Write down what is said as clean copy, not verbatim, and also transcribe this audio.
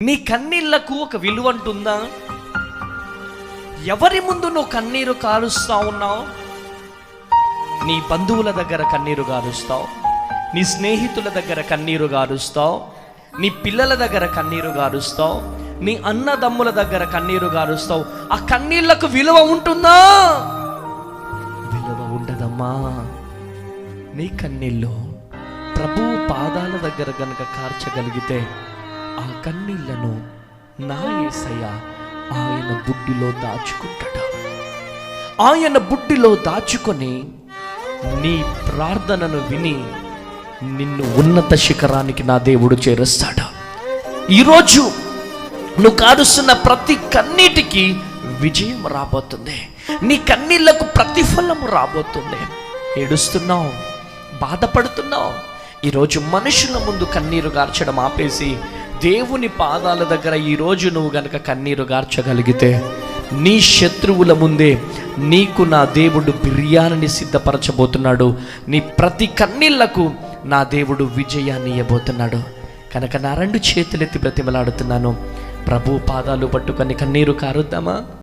నీ కన్నీళ్లకు ఒక విలువ అంటుందా? ఎవరి ముందు నువ్వు కన్నీరు కారుస్తా ఉన్నావు? నీ బంధువుల దగ్గర కన్నీరు గారుస్తావు, నీ స్నేహితుల దగ్గర కన్నీరు గారుస్తావు, నీ పిల్లల దగ్గర కన్నీరు గారుస్తావు, నీ అన్నదమ్ముల దగ్గర కన్నీరు గారుస్తావు. ఆ కన్నీళ్లకు విలువ ఉంటుందా? విలువ ఉండదమ్మా. నీ కన్నీళ్ళు ప్రభువు పాదాల దగ్గర గనుక కార్చగలిగితే ఆ కన్నీళ్లను నా యేసయ్య ఆయన బుడ్డిలో దాచుకుంటాడు. ఆయన బుడ్డిలో దాచుకొని నీ ప్రార్థనను విని నిన్ను ఉన్నత శిఖరానికి నా దేవుడు చేరుస్తాడు. ఈరోజు నువ్వు కారుస్తున్న ప్రతి కన్నీటికి విజయం రాబోతుంది. నీ కన్నీళ్లకు ప్రతిఫలము రాబోతుంది. ఏడుస్తున్నావు, బాధపడుతున్నావు. ఈరోజు మనుషుల ముందు కన్నీరు గార్చడం ఆపేసి దేవుని పాదాల దగ్గర ఈరోజు నువ్వు గనక కన్నీరు గార్చగలిగితే నీ శత్రువుల ముందే నీకు నా దేవుడు బిర్యానీని సిద్ధపరచబోతున్నాడు. నీ ప్రతి కన్నీళ్లకు నా దేవుడు విజయాన్ని ఇవ్వబోతున్నాడు. కనుక నా రెండు చేతులెత్తి బ్రతిమలాడుతున్నాను, ప్రభు పాదాలు పట్టుకొని కన్నీరు కారుద్దామా?